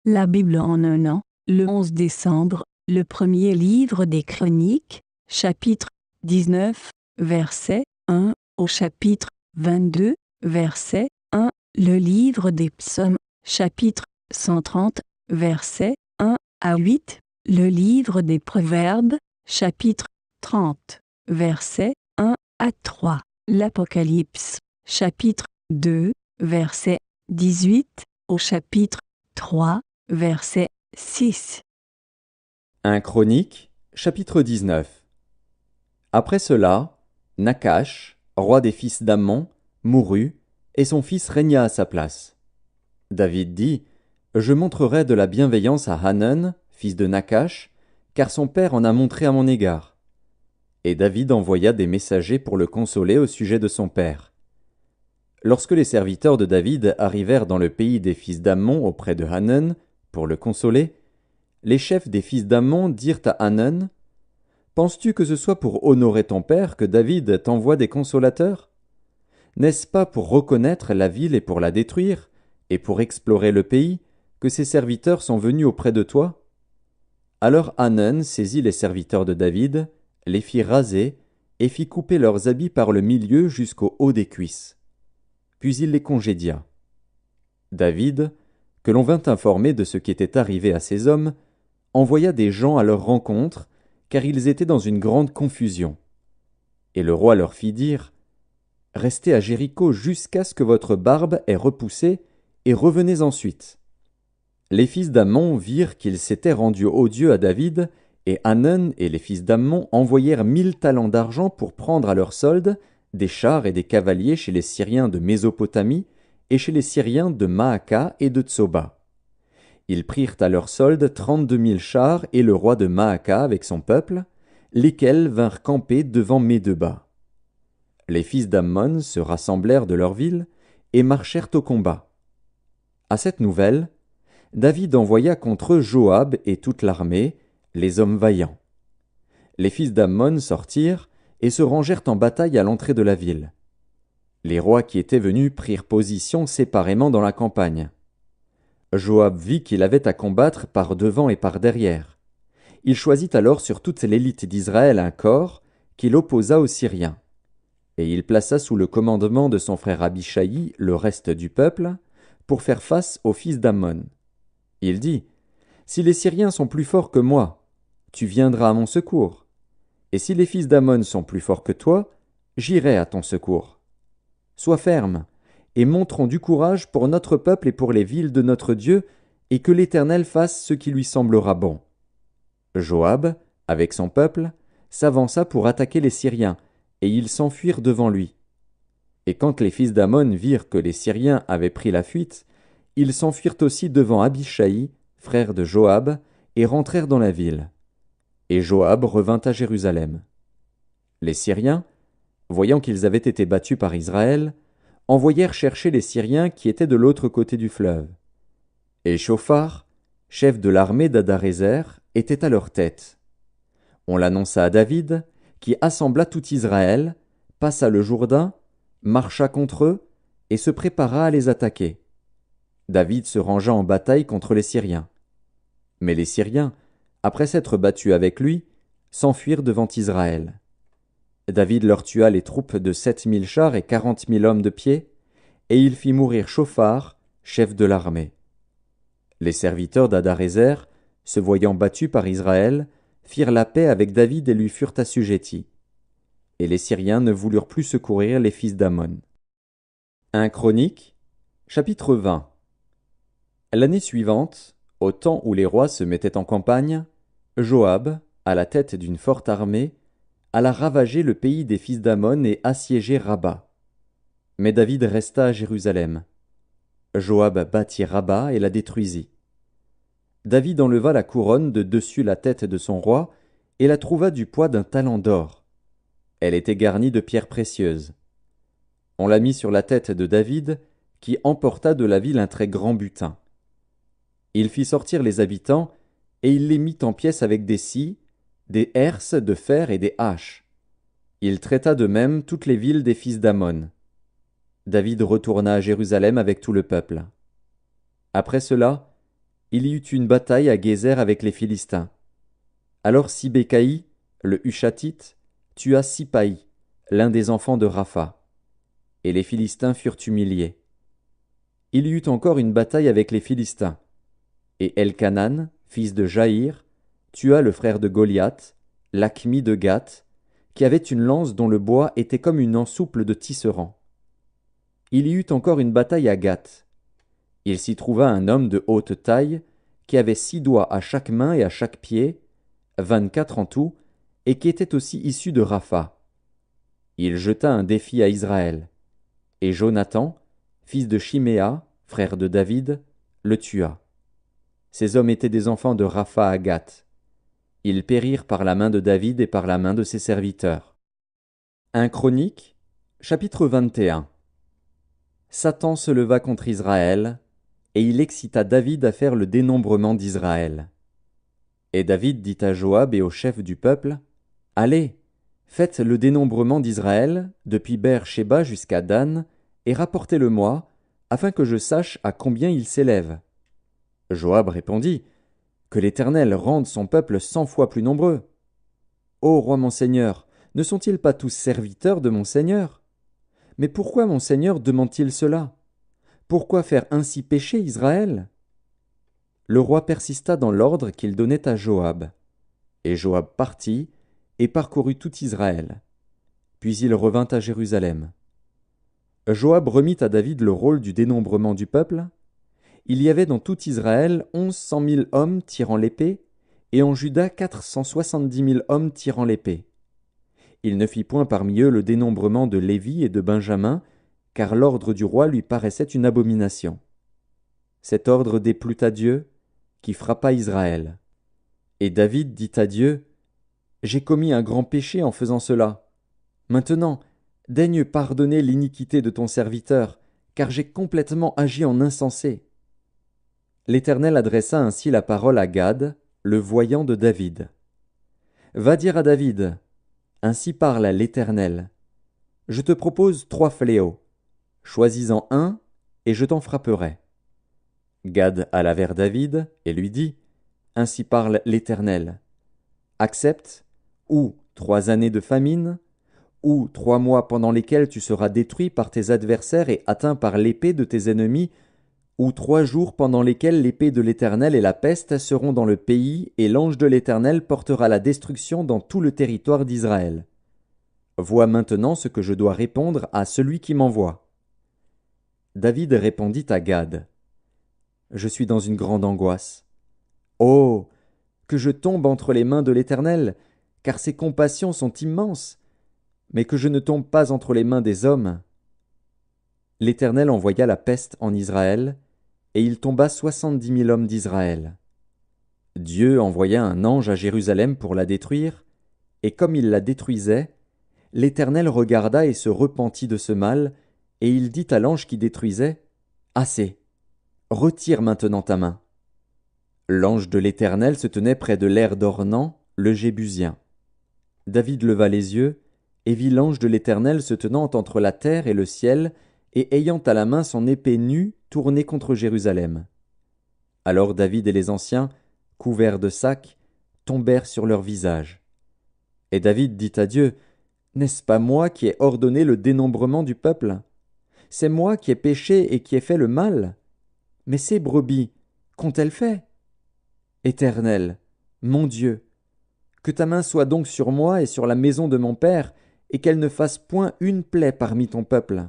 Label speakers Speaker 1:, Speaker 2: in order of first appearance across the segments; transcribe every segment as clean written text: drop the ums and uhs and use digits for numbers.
Speaker 1: La Bible en un an, le 11 décembre, le premier livre des Chroniques, chapitre 19, verset 1 au chapitre 22, verset 1, le livre des Psaumes, chapitre 130, verset 1 à 8, le livre des Proverbes, chapitre 30, verset 1 à 3, l'Apocalypse, chapitre 2, verset 18 au chapitre 3, verset 6.
Speaker 2: 1 Chroniques, chapitre 19. Après cela, Nakash, roi des fils d'Ammon, mourut, et son fils régna à sa place. David dit, « Je montrerai de la bienveillance à Hanun, fils de Nakash, car son père en a montré à mon égard. » Et David envoya des messagers pour le consoler au sujet de son père. Lorsque les serviteurs de David arrivèrent dans le pays des fils d'Ammon auprès de Hanun, pour le consoler, les chefs des fils d'Ammon dirent à Hanun, « Penses-tu que ce soit pour honorer ton père que David t'envoie des consolateurs? N'est-ce pas pour reconnaître la ville et pour la détruire, et pour explorer le pays, que ces serviteurs sont venus auprès de toi? » Alors Hanun saisit les serviteurs de David, les fit raser, et fit couper leurs habits par le milieu jusqu'au haut des cuisses. Puis il les congédia. David, que l'on vint informer de ce qui était arrivé à ces hommes, envoya des gens à leur rencontre, car ils étaient dans une grande confusion. Et le roi leur fit dire, « Restez à Jéricho jusqu'à ce que votre barbe ait repoussé, et revenez ensuite. » Les fils d'Ammon virent qu'ils s'étaient rendus odieux à David, et Hanun et les fils d'Ammon envoyèrent 1000 talents d'argent pour prendre à leur solde des chars et des cavaliers chez les Syriens de Mésopotamie et chez les Syriens de Maaka et de Tsoba. Ils prirent à leur solde 32 000 chars et le roi de Maaka avec son peuple, lesquels vinrent camper devant Médeba. Les fils d'Ammon se rassemblèrent de leur ville et marchèrent au combat. À cette nouvelle, David envoya contre eux Joab et toute l'armée, les hommes vaillants. Les fils d'Ammon sortirent et se rangèrent en bataille à l'entrée de la ville. Les rois qui étaient venus prirent position séparément dans la campagne. Joab vit qu'il avait à combattre par devant et par derrière. Il choisit alors sur toute l'élite d'Israël un corps qu'il opposa aux Syriens. Et il plaça sous le commandement de son frère Abishaï le reste du peuple, pour faire face aux fils d'Ammon. Il dit, « Si les Syriens sont plus forts que moi, tu viendras à mon secours. Et si les fils d'Ammon sont plus forts que toi, j'irai à ton secours. Sois ferme, et montrons du courage pour notre peuple et pour les villes de notre Dieu, et que l'Éternel fasse ce qui lui semblera bon. » Joab, avec son peuple, s'avança pour attaquer les Syriens, et ils s'enfuirent devant lui. Et quand les fils d'Ammon virent que les Syriens avaient pris la fuite, ils s'enfuirent aussi devant Abishaï, frère de Joab, et rentrèrent dans la ville. Et Joab revint à Jérusalem. Les Syriens, voyant qu'ils avaient été battus par Israël, envoyèrent chercher les Syriens qui étaient de l'autre côté du fleuve. Et Shophar, chef de l'armée d'Adarézer, était à leur tête. On l'annonça à David, qui assembla tout Israël, passa le Jourdain, marcha contre eux, et se prépara à les attaquer. David se rangea en bataille contre les Syriens. Mais les Syriens, après s'être battus avec lui, s'enfuirent devant Israël. David leur tua les troupes de 7000 chars et 40 000 hommes de pied, et il fit mourir Shophar, chef de l'armée. Les serviteurs d'Adarézer, se voyant battus par Israël, firent la paix avec David et lui furent assujettis. Et les Syriens ne voulurent plus secourir les fils d'Ammon. 1 Chroniques, chapitre 20. L'année suivante, au temps où les rois se mettaient en campagne, Joab, à la tête d'une forte armée, alla ravager le pays des fils d'Ammon et assiéger Rabba. Mais David resta à Jérusalem. Joab bâtit Rabba et la détruisit. David enleva la couronne de dessus la tête de son roi et la trouva du poids d'un talent d'or. Elle était garnie de pierres précieuses. On la mit sur la tête de David, qui emporta de la ville un très grand butin. Il fit sortir les habitants, et il les mit en pièces avec des scies, des herses de fer et des haches. Il traita de même toutes les villes des fils d'Ammon. David retourna à Jérusalem avec tout le peuple. Après cela, il y eut une bataille à Gézer avec les Philistins. Alors Sibécaï, le Hushatite, tua Sipaï, l'un des enfants de Rapha. Et les Philistins furent humiliés. Il y eut encore une bataille avec les Philistins. Et Elkanan, fils de Jaïr, tua le frère de Goliath, l'Achmi de Gath, qui avait une lance dont le bois était comme une ensouple de tisserand. Il y eut encore une bataille à Gath. Il s'y trouva un homme de haute taille, qui avait 6 doigts à chaque main et à chaque pied, 24 en tout, et qui était aussi issu de Rapha. Il jeta un défi à Israël. Et Jonathan, fils de Chiméa, frère de David, le tua. Ces hommes étaient des enfants de Rapha à Gath. Ils périrent par la main de David et par la main de ses serviteurs. 1 Chroniques, chapitre 21. Satan se leva contre Israël, et il excita David à faire le dénombrement d'Israël. Et David dit à Joab et aux chefs du peuple, « Allez, faites le dénombrement d'Israël, depuis Beër-Shéba jusqu'à Dan, et rapportez-le-moi, afin que je sache à combien il s'élève. » Joab répondit, « Que l'Éternel rende son peuple 100 fois plus nombreux. Ô roi mon seigneur, ne sont-ils pas tous serviteurs de mon seigneur? Mais pourquoi mon seigneur demande-t-il cela? Pourquoi faire ainsi pécher Israël? » Le roi persista dans l'ordre qu'il donnait à Joab. Et Joab partit et parcourut tout Israël. Puis il revint à Jérusalem. Joab remit à David le rôle du dénombrement du peuple. Il y avait dans tout Israël 100 000 hommes tirant l'épée, et en Juda 470 000 hommes tirant l'épée. Il ne fit point parmi eux le dénombrement de Lévi et de Benjamin, car l'ordre du roi lui paraissait une abomination. Cet ordre déplut à Dieu, qui frappa Israël. Et David dit à Dieu, « J'ai commis un grand péché en faisant cela. Maintenant, daigne pardonner l'iniquité de ton serviteur, car j'ai complètement agi en insensé. » L'Éternel adressa ainsi la parole à Gad, le voyant de David. « Va dire à David, ainsi parle l'Éternel. Je te propose 3 fléaux. Choisis-en un, et je t'en frapperai. » Gad alla vers David et lui dit, « Ainsi parle l'Éternel. Accepte, ou 3 années de famine, ou 3 mois pendant lesquels tu seras détruit par tes adversaires et atteint par l'épée de tes ennemis, ou 3 jours pendant lesquels l'épée de l'Éternel et la peste seront dans le pays, et l'ange de l'Éternel portera la destruction dans tout le territoire d'Israël. Vois maintenant ce que je dois répondre à celui qui m'envoie. » David répondit à Gad, « Je suis dans une grande angoisse. Oh, que je tombe entre les mains de l'Éternel, car ses compassions sont immenses, mais que je ne tombe pas entre les mains des hommes. » L'Éternel envoya la peste en Israël, et il tomba 70 000 hommes d'Israël. Dieu envoya un ange à Jérusalem pour la détruire, et comme il la détruisait, l'Éternel regarda et se repentit de ce mal, et il dit à l'ange qui détruisait, « Assez, retire maintenant ta main. » L'ange de l'Éternel se tenait près de l'aire d'Ornan, le Jébusien. David leva les yeux, et vit l'ange de l'Éternel se tenant entre la terre et le ciel, et ayant à la main son épée nue tournée contre Jérusalem. Alors David et les anciens, couverts de sacs, tombèrent sur leur visage. Et David dit à Dieu, « N'est-ce pas moi qui ai ordonné le dénombrement du peuple? C'est moi qui ai péché et qui ai fait le mal. Mais ces brebis, qu'ont-elles fait? Éternel, mon Dieu, que ta main soit donc sur moi et sur la maison de mon père, et qu'elle ne fasse point une plaie parmi ton peuple. »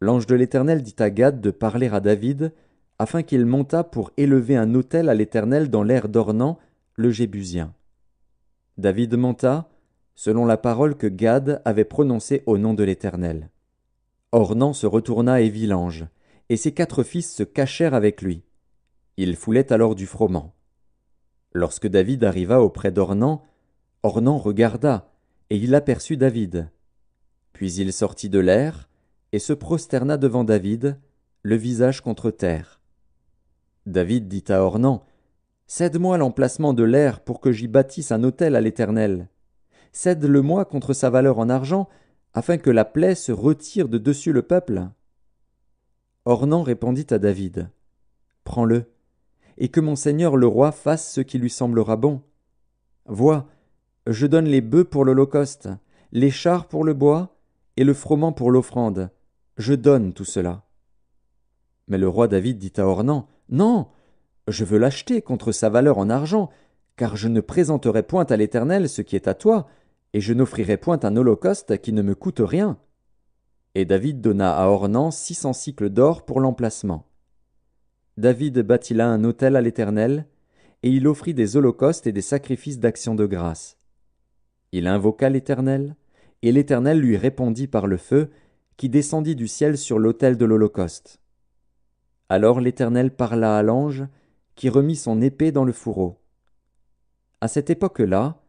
Speaker 2: L'ange de l'Éternel dit à Gad de parler à David, afin qu'il montât pour élever un autel à l'Éternel dans l'aire d'Ornan, le Jébusien. David monta, selon la parole que Gad avait prononcée au nom de l'Éternel. Ornan se retourna et vit l'ange, et ses 4 fils se cachèrent avec lui. Il foulait alors du froment. Lorsque David arriva auprès d'Ornan, Ornan regarda, et il aperçut David. Puis il sortit de l'aire, et se prosterna devant David, le visage contre terre. David dit à Ornan, « Cède-moi l'emplacement de l'aire pour que j'y bâtisse un autel à l'Éternel. Cède-le-moi contre sa valeur en argent, afin que la plaie se retire de dessus le peuple. » Ornan répondit à David, « Prends-le, et que mon seigneur le roi fasse ce qui lui semblera bon. Vois, je donne les bœufs pour l'holocauste, les chars pour le bois, et le froment pour l'offrande. Je donne tout cela. Mais le roi David dit à Ornan, Non, je veux l'acheter contre sa valeur en argent, car je ne présenterai point à l'Éternel ce qui est à toi, et je n'offrirai point un holocauste qui ne me coûte rien. Et David donna à Ornan 600 sicles d'or pour l'emplacement. David bâtit là un autel à l'Éternel, et il offrit des holocaustes et des sacrifices d'action de grâce. Il invoqua l'Éternel, et l'Éternel lui répondit par le feu, qui descendit du ciel sur l'autel de l'holocauste. Alors l'Éternel parla à l'ange, qui remit son épée dans le fourreau. À cette époque-là,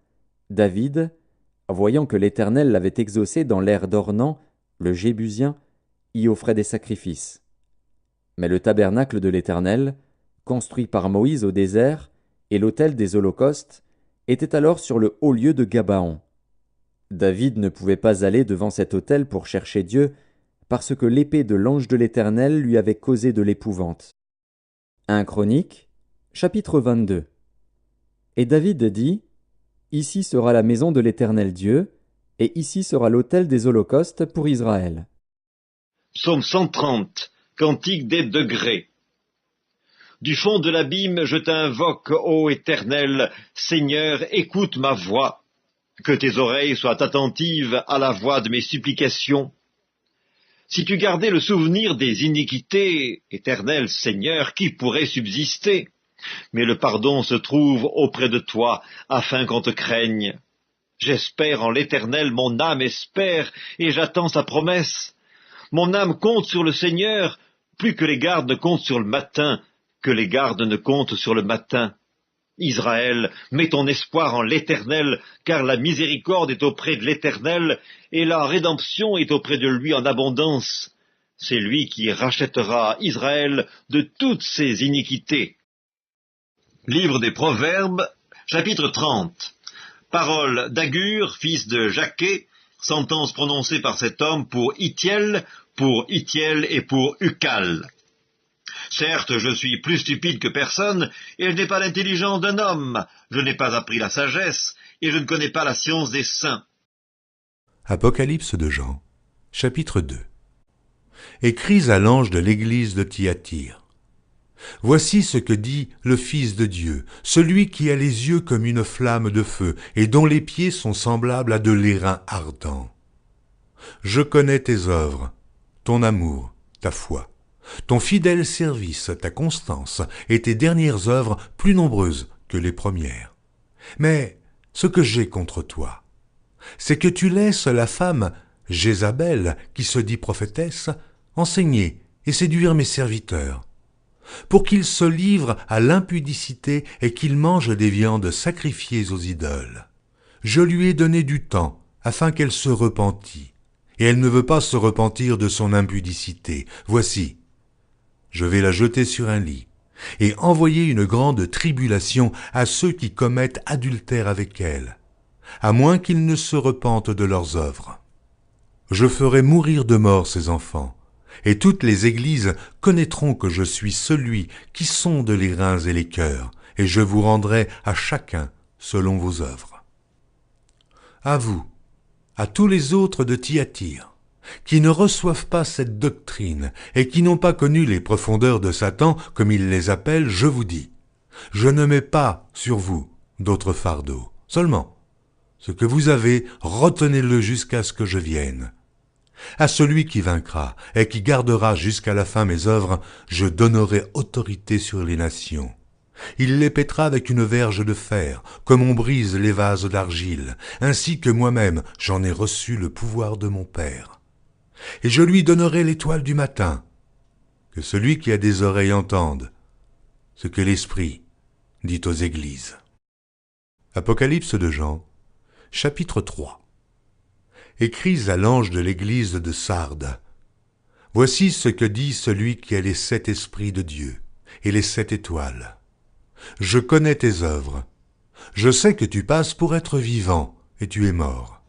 Speaker 2: David, voyant que l'Éternel l'avait exaucé dans l'aire d'Ornan, le Jébusien, y offrait des sacrifices. Mais le tabernacle de l'Éternel, construit par Moïse au désert, et l'autel des holocaustes, étaient alors sur le haut lieu de Gabaon. David ne pouvait pas aller devant cet autel pour chercher Dieu, parce que l'épée de l'ange de l'Éternel lui avait causé de l'épouvante. 1 Chroniques, chapitre 22. Et David dit, Ici sera la maison de l'Éternel Dieu, et ici sera l'autel des holocaustes pour Israël.
Speaker 3: Psaume 130, Cantique des degrés. Du fond de l'abîme, je t'invoque, ô Éternel, Seigneur, écoute ma voix. Que tes oreilles soient attentives à la voix de mes supplications. Si tu gardais le souvenir des iniquités, Éternel Seigneur, qui pourrait subsister? Mais le pardon se trouve auprès de toi, afin qu'on te craigne. J'espère en l'Éternel, mon âme espère, et j'attends sa promesse. Mon âme compte sur le Seigneur, plus que les gardes ne comptent sur le matin, que les gardes ne comptent sur le matin. Israël, mets ton espoir en l'Éternel, car la miséricorde est auprès de l'Éternel, et la rédemption est auprès de lui en abondance. C'est lui qui rachètera Israël de toutes ses iniquités. Livre des Proverbes, chapitre 30. Parole d'Agur, fils de Jaquet, sentence prononcée par cet homme pour Itiel et pour Ucal. Certes, je suis plus stupide que personne, et je n'ai pas l'intelligence d'un homme. Je n'ai pas appris la sagesse, et je ne connais pas la science des saints.
Speaker 4: Apocalypse de Jean, chapitre 2. Écris à l'ange de l'église de Thyatire. Voici ce que dit le Fils de Dieu, celui qui a les yeux comme une flamme de feu, et dont les pieds sont semblables à de l'airain ardent. Je connais tes œuvres, ton amour, ta foi, ton fidèle service, ta constance, et tes dernières œuvres plus nombreuses que les premières. Mais ce que j'ai contre toi, c'est que tu laisses la femme Jézabel, qui se dit prophétesse, enseigner et séduire mes serviteurs, pour qu'ils se livrent à l'impudicité et qu'ils mangent des viandes sacrifiées aux idoles. Je lui ai donné du temps, afin qu'elle se repentît, et elle ne veut pas se repentir de son impudicité. Voici, je vais la jeter sur un lit, et envoyer une grande tribulation à ceux qui commettent adultère avec elle, à moins qu'ils ne se repentent de leurs œuvres. Je ferai mourir de mort ces enfants, et toutes les églises connaîtront que je suis celui qui sonde les reins et les cœurs, et je vous rendrai à chacun selon vos œuvres. À vous, à tous les autres de Thyatire, qui ne reçoivent pas cette doctrine et qui n'ont pas connu les profondeurs de Satan, comme il les appelle, je vous dis, je ne mets pas sur vous d'autres fardeaux. Seulement, ce que vous avez, retenez-le jusqu'à ce que je vienne. À celui qui vaincra et qui gardera jusqu'à la fin mes œuvres, je donnerai autorité sur les nations. Il les pètera avec une verge de fer, comme on brise les vases d'argile, ainsi que moi-même j'en ai reçu le pouvoir de mon Père. Et je lui donnerai l'étoile du matin. Que celui qui a des oreilles entende ce que l'Esprit dit aux églises. Apocalypse de Jean, chapitre 3. Écris à l'ange de l'église de Sardes. Voici ce que dit celui qui a les 7 esprits de Dieu et les 7 étoiles. Je connais tes œuvres. Je sais que tu passes pour être vivant et tu es mort.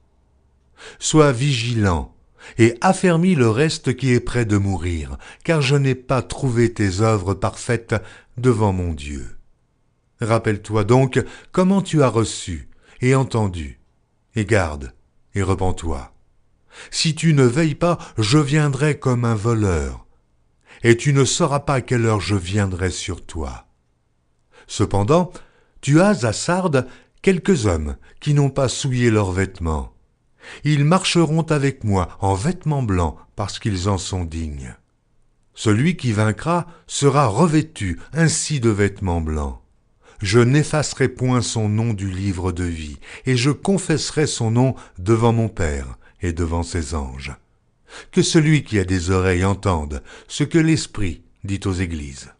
Speaker 4: Sois vigilant, et affermis le reste qui est près de mourir, car je n'ai pas trouvé tes œuvres parfaites devant mon Dieu. Rappelle-toi donc comment tu as reçu et entendu, et garde, et repens-toi. Si tu ne veilles pas, je viendrai comme un voleur, et tu ne sauras pas à quelle heure je viendrai sur toi. Cependant, tu as à Sardes quelques hommes qui n'ont pas souillé leurs vêtements. Ils marcheront avec moi en vêtements blancs parce qu'ils en sont dignes. Celui qui vaincra sera revêtu ainsi de vêtements blancs. Je n'effacerai point son nom du livre de vie, et je confesserai son nom devant mon Père et devant ses anges. Que celui qui a des oreilles entende ce que l'Esprit dit aux églises.